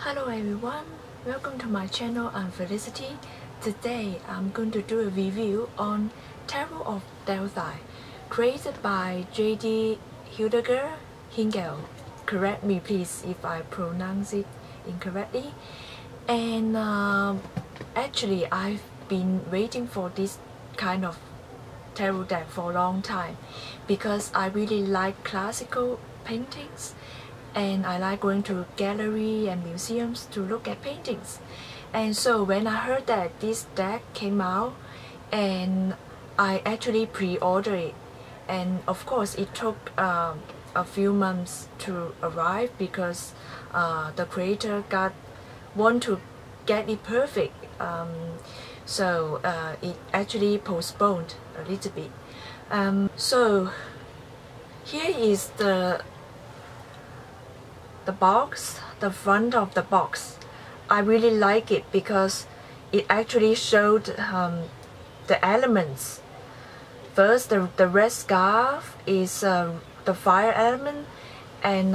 Hello everyone, welcome to my channel. I'm Felicity. Today I'm going to do a review on Tarot of Delphi, created by J.D. Hildegard Hingel. Correct me please if I pronounce it incorrectly. And actually I've been waiting for this kind of tarot deck for a long time because I really like classical paintings and I like going to gallery and museums to look at paintings. And so when I heard that this deck came out, and I actually pre-ordered it, and of course it took a few months to arrive because the creator want to get it perfect, so it actually postponed a little bit. So here is the box, the front of the box. I really like it because it actually showed the elements. First, the red scarf is the fire element, and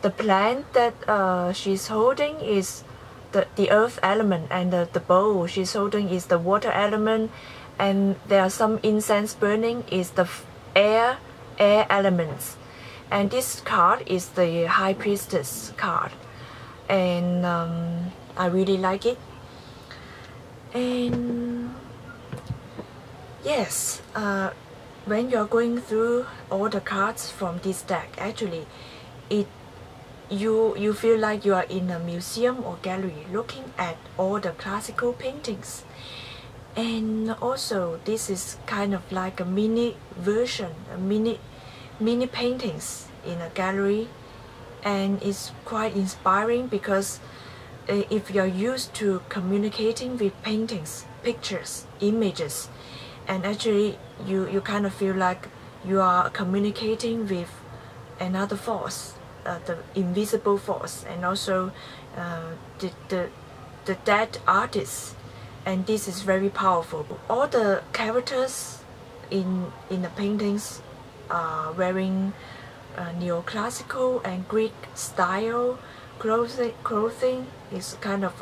the plant that she's holding is the earth element, and the bowl she's holding is the water element, and there are some incense burning is the air elements. And this card is the High Priestess card, and I really like it. And yes, when you're going through all the cards from this deck, actually you feel like you are in a museum or gallery looking at all the classical paintings. And also this is kind of like a mini version, a mini paintings in a gallery, and it's quite inspiring because if you're used to communicating with paintings, pictures, images, and actually you kind of feel like you are communicating with another force, the invisible force, and also the dead artist. And this is very powerful. All the characters in the paintings wearing neoclassical and Greek style clothing. Is kind of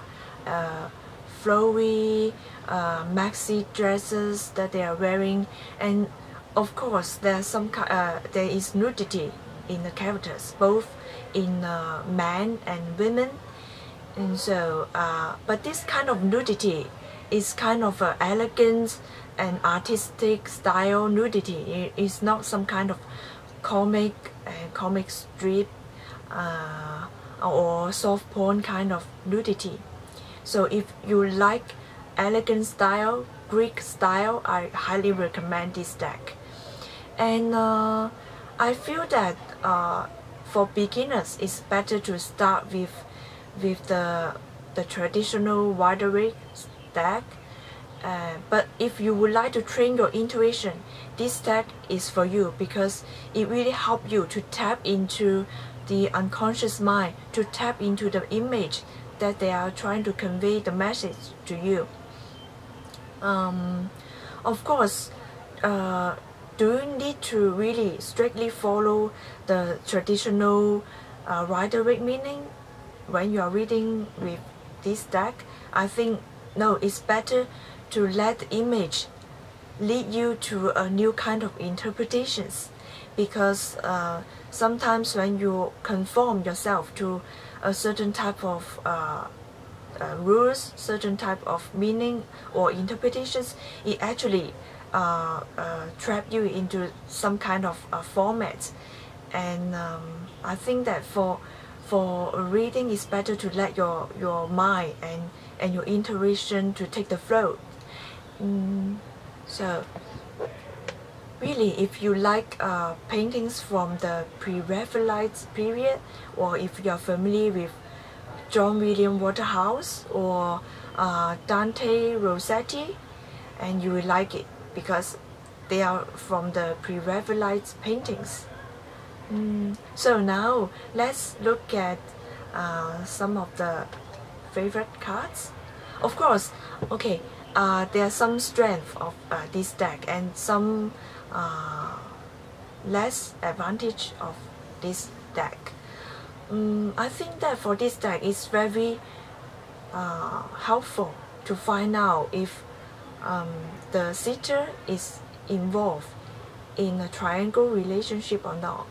flowy maxi dresses that they are wearing, and of course there is nudity in the characters, both in men and women. And so but this kind of nudity is kind of elegant and artistic style nudity. It is not some kind of comic strip or soft porn kind of nudity. So if you like elegant style, Greek style, I highly recommend this deck. And I feel that for beginners it's better to start with the traditional Rider-Waite deck. But if you would like to train your intuition, this deck is for you because it really helps you to tap into the unconscious mind, to tap into the image that they are trying to convey the message to you. Of course, do you need to really strictly follow the traditional Rider-Waite meaning when you are reading with this deck? I think no, it's better to let the image lead you to a new kind of interpretations, because sometimes when you conform yourself to a certain type of rules, certain type of meaning or interpretations, it actually trap you into some kind of format. And I think that for reading, it's better to let your mind and your intuition to take the flow. So really, if you like paintings from the pre-raphaelite period, or if you are familiar with John William Waterhouse or Dante Rossetti, and you will like it because they are from the pre-raphaelite paintings. So now let's look at some of the favorite cards. Of course, okay, there are some strength of this deck and some less advantage of this deck. I think that for this deck it's very helpful to find out if the sitter is involved in a triangle relationship or not,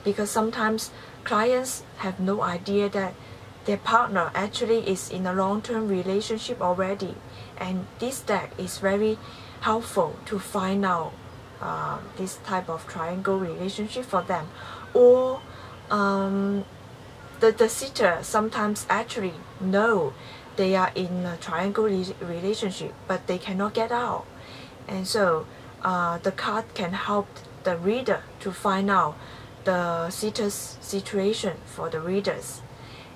because sometimes clients have no idea that their partner actually is in a long-term relationship already, and this deck is very helpful to find out this type of triangle relationship for them. Or the sitter sometimes actually know they are in a triangle relationship, but they cannot get out, and so the card can help the reader to find out the sitter's situation for the readers.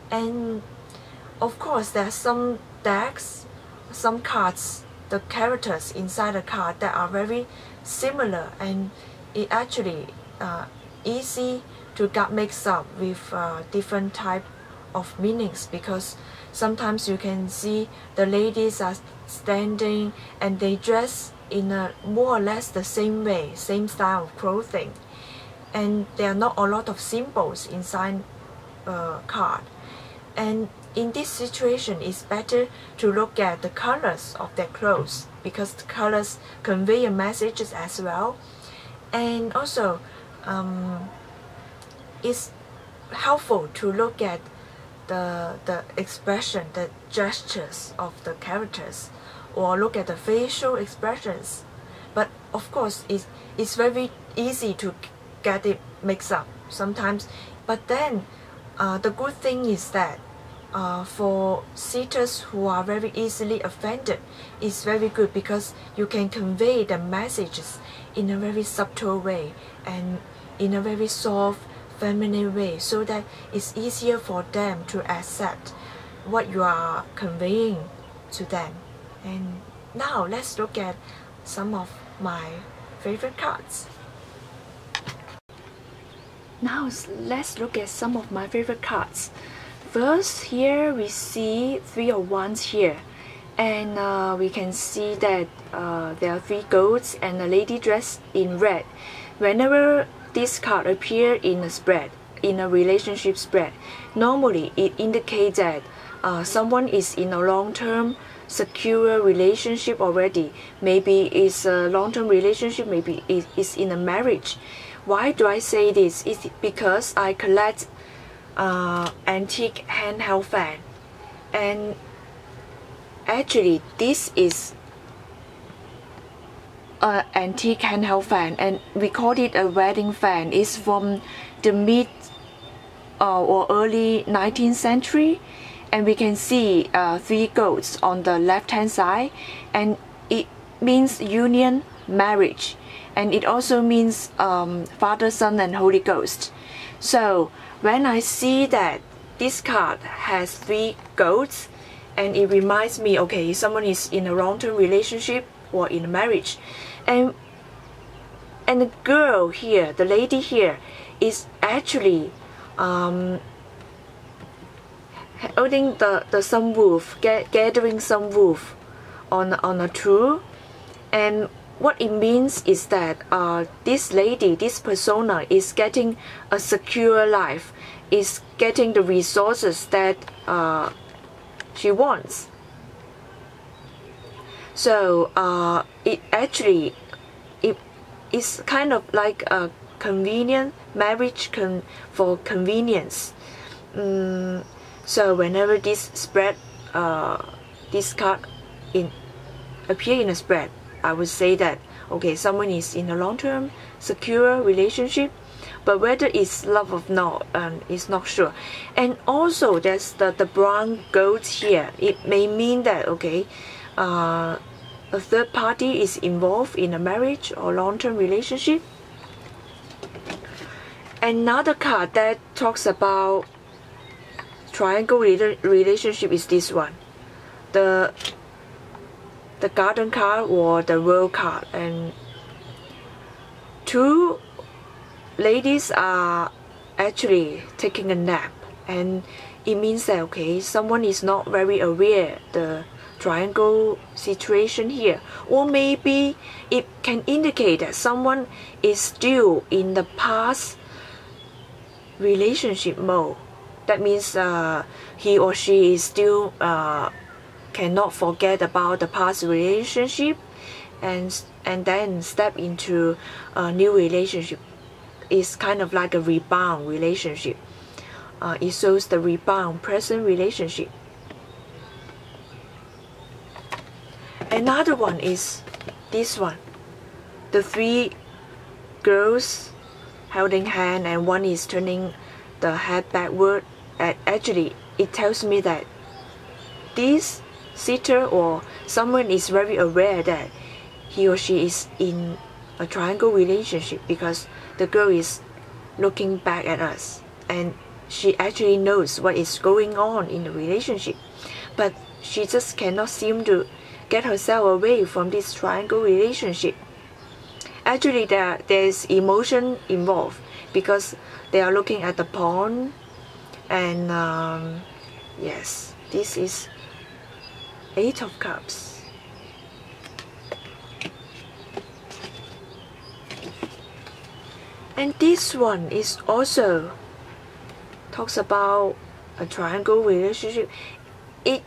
And of course there are some decks, some cards, the characters inside the card that are very similar, and it actually easy to get mixed up with different type of meanings, because sometimes you can see the ladies are standing and they dress in a more or less the same way, same style of clothing, and there are not a lot of symbols inside card. And in this situation, it's better to look at the colors of their clothes, because the colors convey a message as well. And also it's helpful to look at the expression, the gestures of the characters, or look at the facial expressions. But of course it's very easy to get it mixed up sometimes. But then the good thing is that for sitters who are very easily offended, it's very good, because you can convey the messages in a very subtle way and in a very soft, feminine way, so that it's easier for them to accept what you are conveying to them. And now let's look at some of my favorite cards. Now let's look at some of my favorite cards. First, here we see 3 of Wands here, and we can see that there are 3 goats and a lady dressed in red. Whenever this card appears in a spread, in a relationship spread, normally it indicates that someone is in a long-term secure relationship already. Maybe it's a long-term relationship, maybe it's in a marriage. Why do I say this? It's because I collect antique handheld fan, and actually this is an antique handheld fan, and we call it a wedding fan. It's from the mid or early 19th century, and we can see 3 goats on the left hand side, and it means union, marriage, and it also means Father, Son and Holy Ghost. So when I see that this card has 3 goats, and it reminds me, okay, someone is in a long-term relationship or in a marriage, and the girl here, the lady here, is actually holding the some wolf, gathering some wolf on a tree. And what it means is that this lady, this persona, is getting a secure life, is getting the resources that she wants. So it actually it's kind of like a convenient marriage for convenience. So whenever this spread, this card appear in a spread, I would say that, okay, someone is in a long-term secure relationship, but whether it's love or not, is not sure. And also there's the brown goats here. It may mean that, okay, a third party is involved in a marriage or long-term relationship. Another card that talks about triangle relationship is this one, the garden card or the world card, and 2 ladies are actually taking a nap, and it means that, okay, someone is not very aware the triangle situation here, or maybe it can indicate that someone is still in the past relationship mode, That means he or she is still cannot forget about the past relationship and then step into a new relationship. It's kind of like a rebound relationship. It shows the rebound present relationship. Another one is this one. The three girls holding hand and one is turning the head backward. And actually, it tells me that this sitter or someone is very aware that he or she is in a triangle relationship, because the girl is looking back at us and she actually knows what is going on in the relationship, but she just cannot seem to get herself away from this triangle relationship. Actually, there's emotion involved because they are looking at the pond, and yes, this is Eight of Cups. And this one is also talks about a triangle relationship. It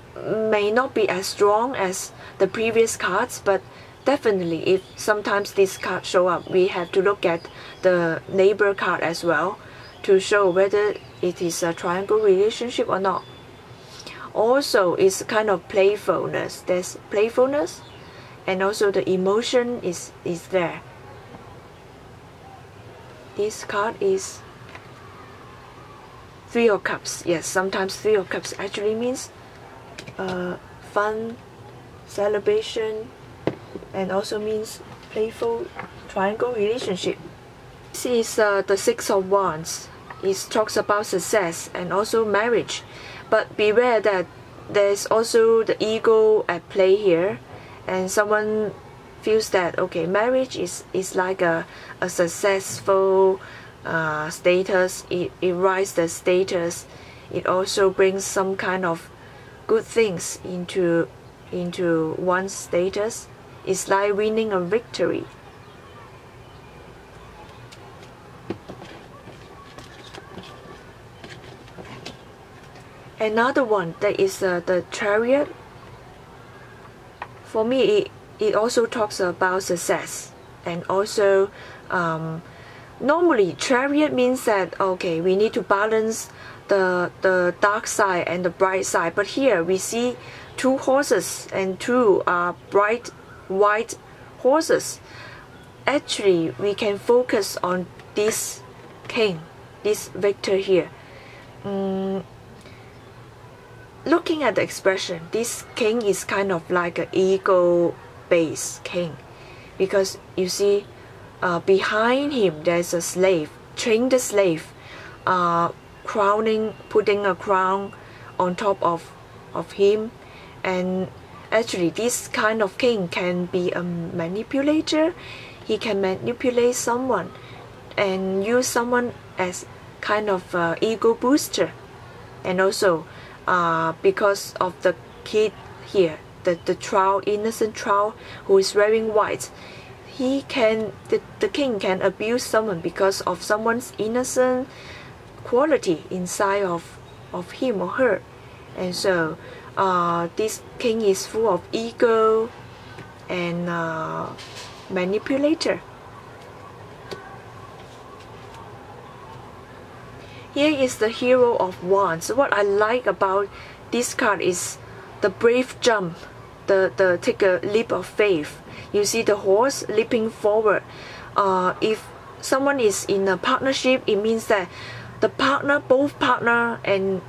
may not be as strong as the previous cards, but definitely if sometimes these cards show up, we have to look at the neighbor card as well to show whether it is a triangle relationship or not. Also, it's kind of playfulness. There's playfulness and also the emotion is there. This card is Three of Cups. Yes, sometimes Three of Cups actually means fun, celebration, and also means playful triangle relationship. This is the Six of Wands. It talks about success and also marriage, but beware that there's also the ego at play here, and someone feels that okay, marriage is like a successful status. It rises the status. It also brings some kind of good things into one's status. It's like winning a victory. Another one that is the Chariot. For me, it also talks about success, and also normally Chariot means that okay, we need to balance the dark side and the bright side, but here we see two horses and two bright white horses. Actually, we can focus on this king, this victor here. Looking at the expression, this king is kind of like an ego-based king, because you see behind him there's a slave, trained slave, putting a crown on top of him. And actually this kind of king can be a manipulator. He can manipulate someone and use someone as kind of ego booster. And also because of the kid here, the child, innocent child who is wearing white, the king can abuse someone because of someone's innocent quality inside of him or her. And so this king is full of ego and manipulator. Here is the Hero of Wands. What I like about this card is the brave jump, the take a leap of faith. You see the horse leaping forward. If someone is in a partnership, it means that the partner, both partner and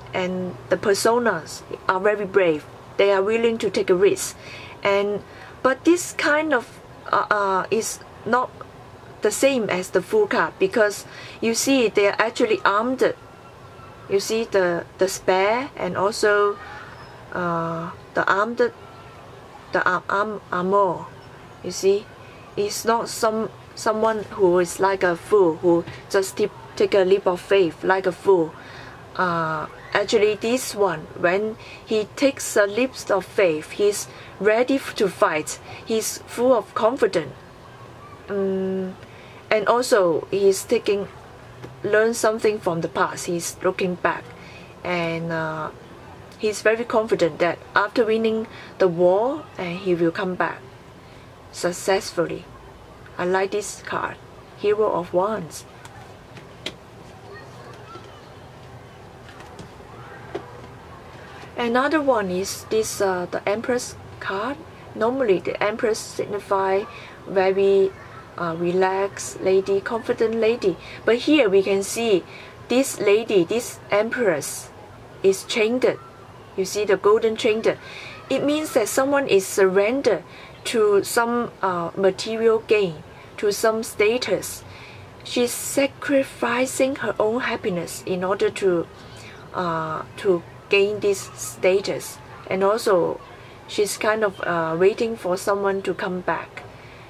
the personas are very brave. They are willing to take a risk. But this kind of is not the same as the Fool card, because you see they are actually armed. You see the spear and also the armor. You see, it's not someone who is like a fool who just take a leap of faith like a fool. Actually, this one, when he takes a leap of faith, he's ready to fight. He's full of confidence. And also he's learn something from the past. He's looking back and he's very confident that after winning the war, he will come back successfully. I like this card, Hero of Wands. Another one is this the Empress card. Normally the Empress signify very relaxed lady, confident lady, but here we can see this lady, this Empress, is chained. You see the golden chained. It means that someone is surrendered to some material gain, to some status. She's sacrificing her own happiness in order to gain this status, and also she's kind of waiting for someone to come back.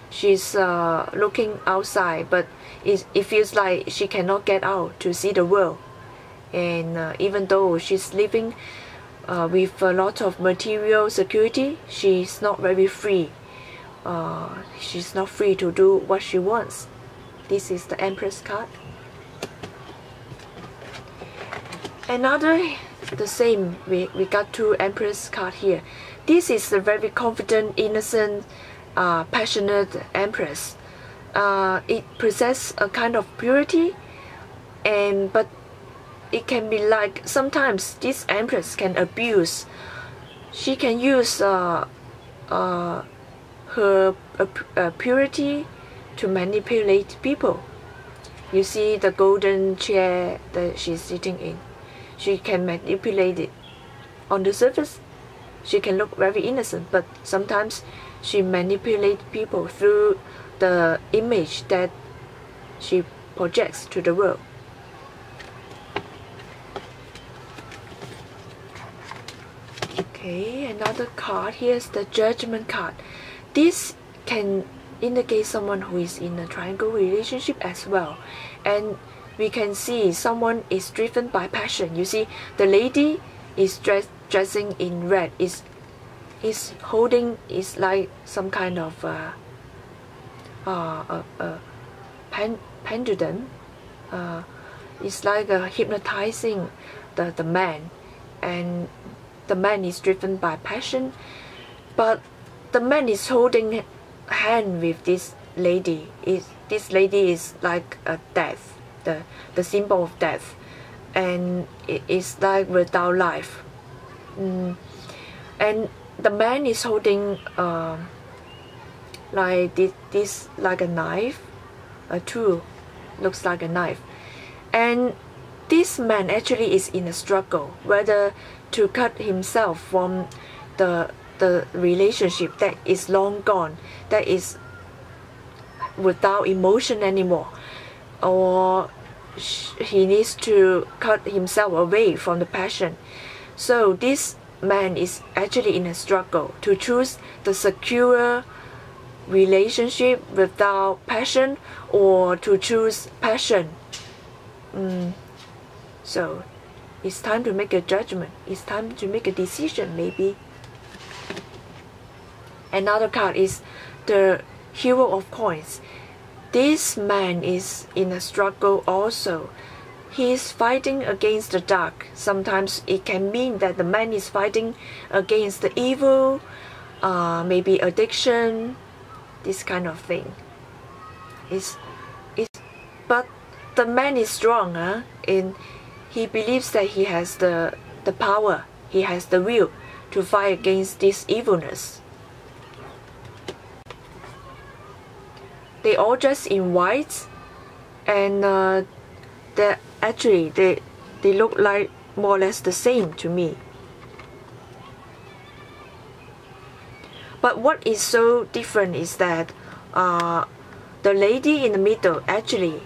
She's looking outside, but it feels like she cannot get out to see the world. And even though she's living with a lot of material security, she's not very free. She's not free to do what she wants. This is the Empress card. Another, the same, we got two Empress card here. This is a very confident, innocent, passionate Empress. It possesses a kind of purity, but it can be like sometimes this Empress can abuse. She can use her purity to manipulate people. You see the golden chair that she's sitting in. She can manipulate it. On the surface, she can look very innocent, but sometimes she manipulates people through the image that she projects to the world. Okay, another card. Here's the Judgment card. This can indicate someone who is in a triangle relationship as well. And we can see someone is driven by passion. You see, the lady is dressing in red. Is like some kind of pendulum. It's like hypnotizing the man, and the man is driven by passion, but the man is holding hand with this lady. This lady is like a death, the symbol of death, and it is like without life. And the man is holding like this like a knife, a tool, looks like a knife. And this man actually is in a struggle whether to cut himself from the relationship that is long gone, that is without emotion anymore, or he needs to cut himself away from the passion. So this man is actually in a struggle to choose the secure relationship without passion, or to choose passion. So it's time to make a judgment. It's time to make a decision, maybe. Another card is the Hero of Coins. This man is in a struggle also. He is fighting against the dark. Sometimes it can mean that the man is fighting against the evil, maybe addiction, this kind of thing. But the man is strong, and he believes that he has the power, he has the will to fight against this evilness. They all dress in white, and they look like more or less the same to me. But what is so different is that the lady in the middle, actually,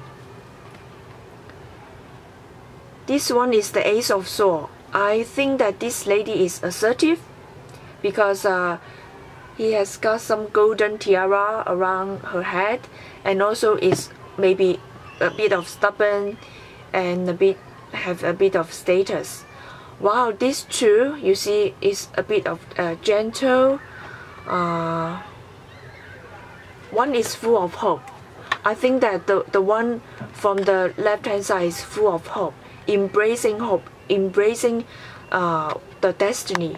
this one is the Ace of Swords. I think that this lady is assertive because he has got some golden tiara around her head, and also is maybe a bit of stubborn and have a bit of status. Wow, these two, you see, is a bit of gentle. One is full of hope. I think that the one from the left hand side is full of hope. embracing hope, embracing the destiny.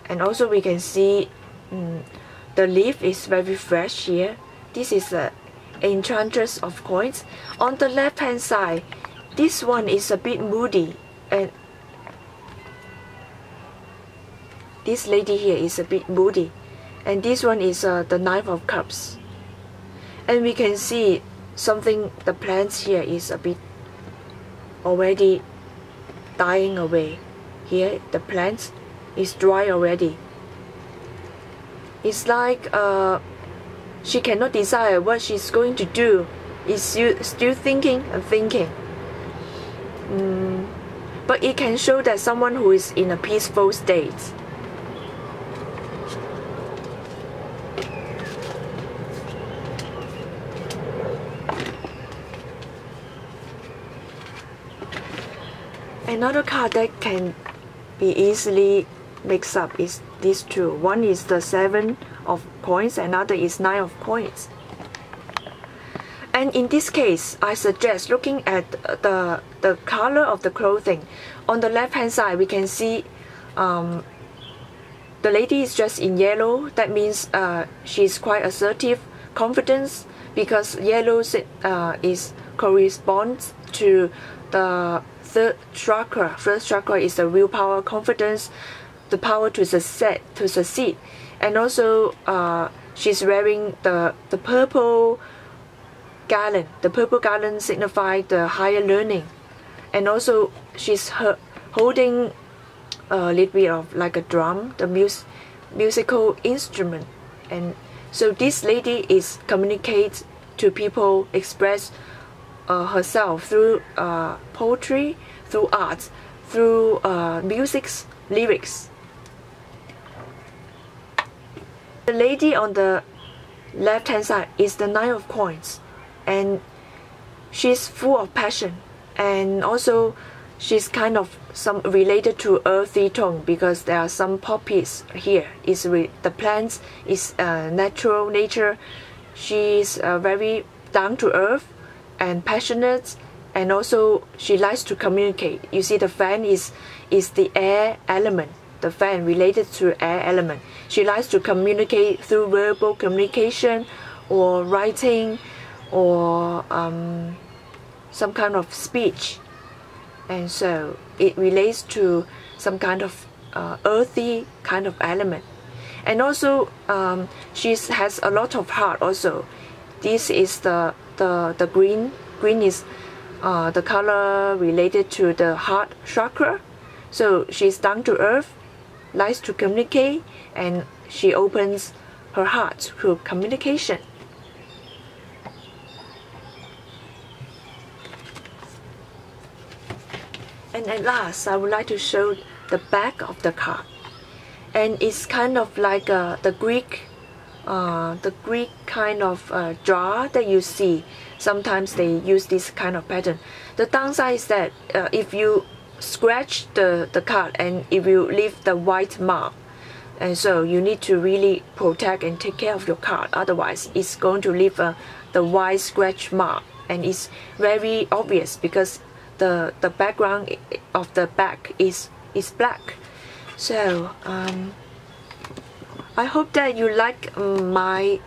And also we can see the leaf is very fresh here. This is a Enchantress of Coins. On the left hand side, this one is a bit moody, and this lady here is a bit moody, and this one is the Knight of Cups. And we can see something, the plants here is a bit already dying away. Here the plants is dry already. It's like she cannot decide what she's going to do. Is still thinking and thinking. But it can show that someone who is in a peaceful state. Another card that can be easily mixed up is these two. One is the 7 of Coins, another is 9 of Coins. And in this case, I suggest looking at the color of the clothing. On the left hand side, we can see the lady is dressed in yellow. That means she's quite assertive, confidence, because yellow corresponds to the third chakra. First chakra is the willpower, confidence, the power to succeed. And also she's wearing the purple garland. The purple garland signifies the higher learning. And also she's holding a little bit of like a drum, the musical instrument. And so this lady is communicate to people, express herself through poetry, through art, through music's lyrics. The lady on the left hand side is the 9 of Coins, and she's full of passion, and also she's kind of some related to earthy tone, because there are some poppies here. The plants is natural nature. She's very down to earth and passionate, and also she likes to communicate. You see the fan is the air element. The fan related to air element. She likes to communicate through verbal communication or writing or some kind of speech. And so it relates to some kind of earthy kind of element. And also she has a lot of heart also. This is the green. Green is the color related to the heart chakra. So she's down to earth, likes to communicate, and she opens her heart through communication. And at last, I would like to show the back of the card. And it's kind of like the Greek kind of jar that you see. Sometimes they use this kind of pattern. The downside is that if you scratch the card and it will leave the white mark, and so you need to really protect and take care of your card, otherwise it's going to leave the white scratch mark, and it's very obvious because the background of the back is black. So I hope that you like my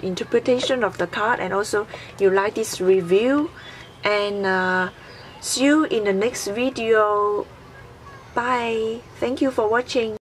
interpretation of the card, and also you like this review, and see you in the next video. Bye. Thank you for watching.